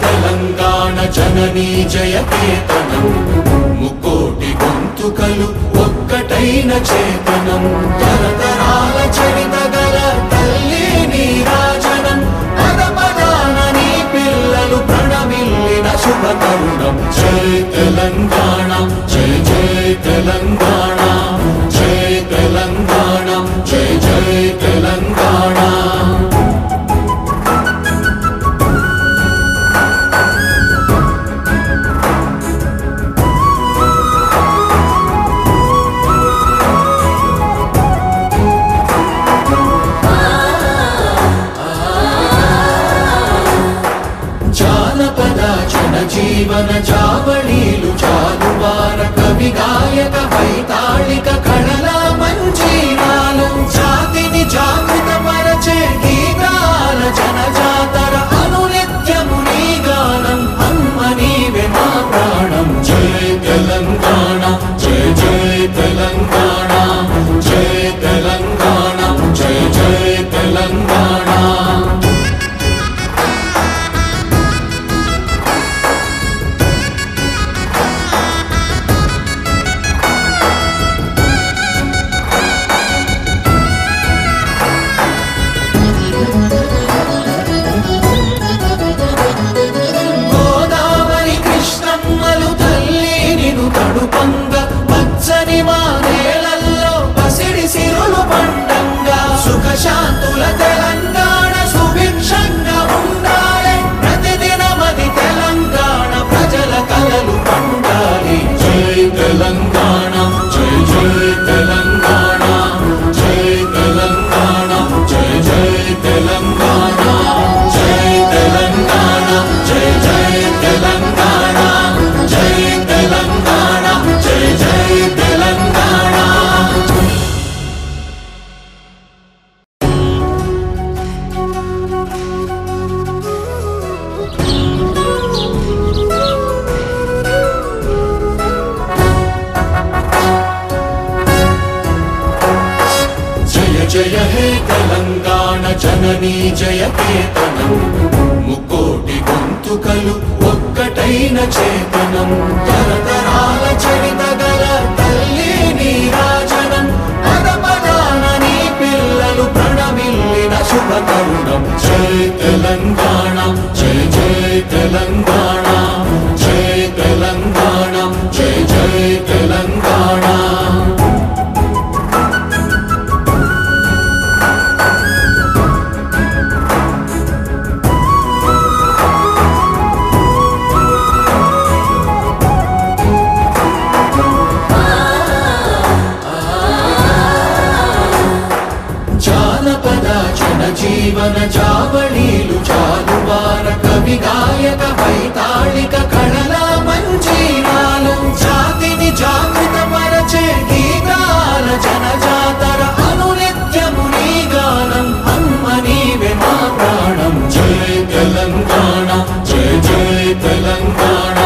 తెలంగాణ జననీ జయకేతనం ముకోటి గొంతుకలు ఒక్కటైన చేతనం తరతరాల చరిత గల తల్లి నీరాజనం పద పదాన నీ పిల్లలు ప్రణమిల్లిన శుభ తరుణం జై తెలంగాణ జై జై తెలంగాణ జై తెలంగాణ జై జై తెలంగాణ జీవన జావళీలు జాలువార కవి గాయక వైతాళిక కళల మంజీరాలు జాతిని జాగృత పరచే గీతాల జనజాతర అనునిత్యము నీ గానం అమ్మ నీవే మా ప్రాణం జై తెలంగాణ జై జై తెలంగాణ జై తెలంగాణ జై జై తెలంగాణ శాంతుల తెలంగాణ సుభిక్షంగా ఉండాలి ప్రతిదినమది తెలంగాణ ప్రజల కలలు పండాలి జై తెలంగాణ జై జై తెలంగాణ జై తెలంగాణ జై జై తెలంగాణ జై తెలంగాణ జై జై తెలంగాణ జై తెలంగాణ జై జై తెలంగాణ జయ హే తెలంగాణ జననీ జయకేతనం ముకోటి గొంతుకలు ఒక్కటైన చేతనం తరతరాల చరిత గల తల్లి నీరాజనం పద పదాన నీ పిల్లలు ప్రణమిల్లిన శుభ తరుణం జై తెలంగాణ జై జై తెలంగాణ జై తెలంగాణ జై జై తెలంగాణ జీవన జావళీలు జాలువార కవి గాయక వైతాళిక కళల మంజీరాలు జాతిని జాగృత పరచే గీతాల జనజాతర అనునిత్యము నీ గానం అమ్మ నీవే మా ప్రాణం జై తెలంగాణ జై జై తెలంగాణ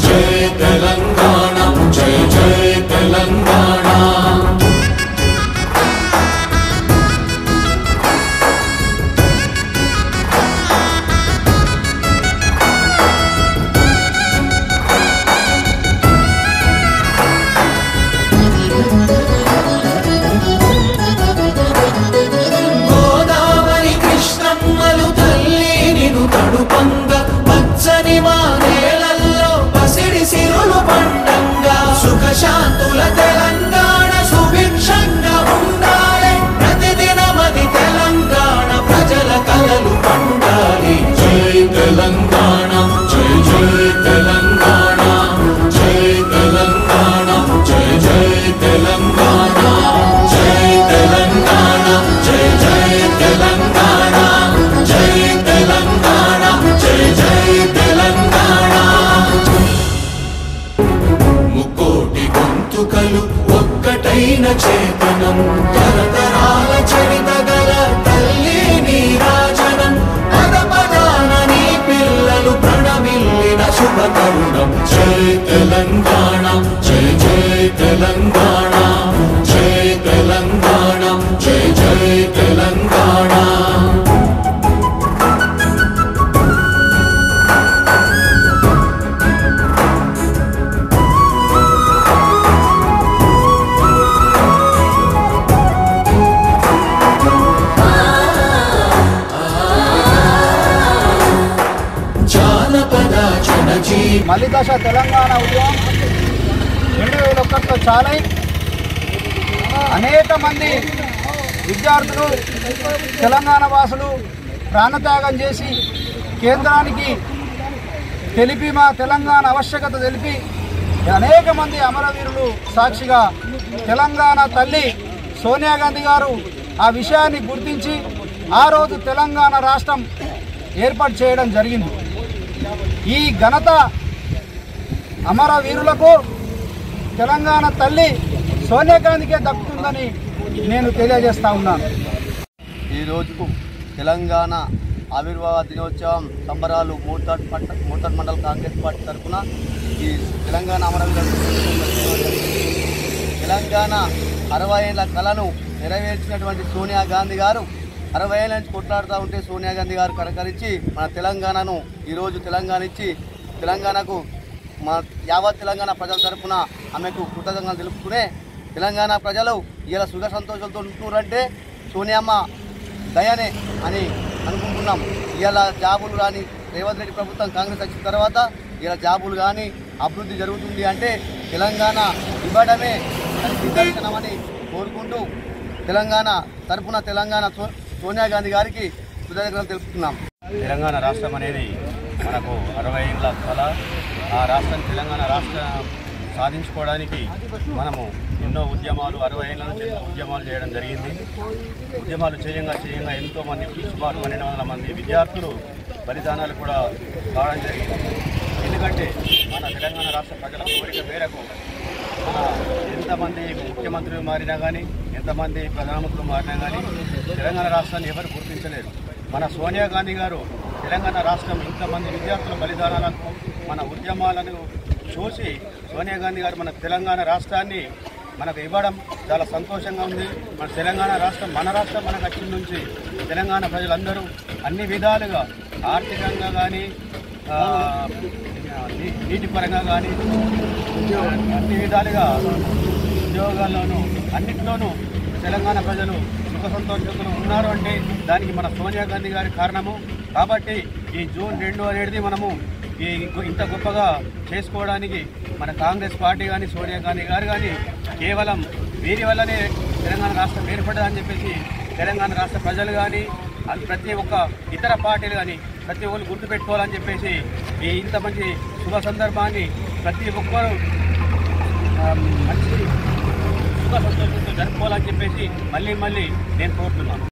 జై తెలంగాణ జై జై తెలంగాణ శాంతుల తెలంగాణ సుభిక్షంగా ఉండాలి ప్రతిదినమది తెలంగాణ ప్రజల కలలు పండాలి జై తెలంగాణ జై జై తెలంగాణ జై తెలంగాణ జై జై తెలంగాణ జై తెలంగాణ జై జై తెలంగాణ జై తెలంగాణ జై జై తెలంగాణ గొంతుకలు ఒక్కటైన చేతనం తరతరాల చరిత గల తల్లి నీరాజనం పద పదాన నీ పిల్లలు ప్రణమిల్లిన శుభ తరుణం జై తెలంగాణ జై జై తెలంగాణ జై తెలంగాణ జై జై తెలంగాణ మలి దశ తెలంగాణ ఉద్యమం 2001లో చాలై అనేక మంది విద్యార్థులు తెలంగాణ వాసులు ప్రాణత్యాగం చేసి కేంద్రానికి తెలిపి మా తెలంగాణ ఆవశ్యకత తెలిపి అనేక మంది అమరవీరులు సాక్షిగా తెలంగాణ తల్లి సోనియా గాంధీ గారు ఆ విషయాన్ని గుర్తించి ఆ రోజు తెలంగాణ రాష్ట్రం ఏర్పాటు చేయడం జరిగింది. ఈ ఘనత అమరవీరులకు తెలంగాణ తల్లి సోనియా గాంధీకే దక్కుతుందని నేను తెలియజేస్తా ఉన్నాను. ఈ రోజుకు తెలంగాణ ఆవిర్భావ దినోత్సవం సంబరాలు మూర్తాడ్ మండల్ కాంగ్రెస్ పార్టీ తరఫున ఈ తెలంగాణ అమరవీరులకు తెలంగాణ 60 ఏళ్ల కళను నెరవేర్చినటువంటి సోనియా గాంధీ గారు 60 ఏళ్ళ నుంచి కొట్లాడుతూ ఉంటే సోనియా గాంధీ గారు కరకరించి మన తెలంగాణను ఈరోజు తెలంగాణ ఇచ్చి తెలంగాణకు మన యావత్ తెలంగాణ ప్రజల తరఫున ఆమెకు కృతజ్ఞతలు తెలుపుకునే తెలంగాణ ప్రజలు ఇలా సుఖ సంతోషాలతో ఉంటున్నారంటే సోనియమ్మ దయనే అని అనుకుంటున్నాం. ఇలా జాబులు కానీ రేవంత్ రెడ్డి ప్రభుత్వం కాంగ్రెస్ వచ్చిన తర్వాత ఇలా జాబులు కానీ అభివృద్ధి జరుగుతుంది అంటే తెలంగాణ ఇవ్వడమే నిదర్శనమని కోరుకుంటూ తెలంగాణ తరఫున తెలంగాణ సోనియా గాంధీ గారికి కృతజ్ఞతలు తెలుపుతున్నాం. తెలంగాణ రాష్ట్రం అనేది మనకు 60 ఏళ్ళ కళ. ఆ రాష్ట్రం తెలంగాణ రాష్ట్రం సాధించుకోవడానికి మనము ఎన్నో ఉద్యమాలు 60 ఏళ్ళ నుంచి ఎన్నో ఉద్యమాలు చేయడం జరిగింది. ఉద్యమాలు చేయంగా ఎంతోమంది సుమారు 1200 మంది విద్యార్థులు బలిదానాలు కూడా కావడం జరిగింది. ఎందుకంటే మన తెలంగాణ రాష్ట్ర ప్రజల కోరిక మేరకు ఎంతమంది ముఖ్యమంత్రులు మారినా కానీ ఎంతమంది ప్రధానమంత్రులు మారినా కానీ తెలంగాణ రాష్ట్రాన్ని ఎవరు గుర్తించలేరు. మన సోనియా గాంధీ గారు తెలంగాణ రాష్ట్రం ఇంతమంది విద్యార్థుల బలిదానాలకు మన ఉద్యమాలను చూసి సోనియా గాంధీ గారు మన తెలంగాణ రాష్ట్రాన్ని మనకు ఇవ్వడం చాలా సంతోషంగా ఉంది. మన తెలంగాణ రాష్ట్రం మన రాష్ట్రం మనకు వచ్చిన నుంచి తెలంగాణ ప్రజలందరూ అన్ని విధాలుగా ఆర్థికంగా కానీ నీటి పరంగా కానీ అన్ని విధాలుగా ఉద్యోగాల్లోనూ అన్నింటిలోనూ తెలంగాణ ప్రజలు సుఖ సంతోషంతో ఉన్నారు అంటే దానికి మన సోనియా గాంధీ గారి కారణము. కాబట్టి ఈ జూన్ 2 అనేది మనము ఇంత గొప్పగా చేసుకోవడానికి మన కాంగ్రెస్ పార్టీ కానీ సోనియా గాంధీ గారు కానీ కేవలం వీరి వల్లనే తెలంగాణ రాష్ట్రం ఏర్పడదని చెప్పేసి తెలంగాణ రాష్ట్ర ప్రజలు కానీ ప్రతి ఒక్క ఇతర పార్టీలు కానీ ప్రతి ఒక్కరు గుర్తుపెట్టుకోవాలని చెప్పేసి ఈ ఇంత మంచి శుభ సందర్భాన్ని ప్రతి ఒక్కరు మంచి సుఖ సంతోషంతో జరుపుకోవాలని చెప్పేసి మళ్ళీ నేను కోరుతున్నాను.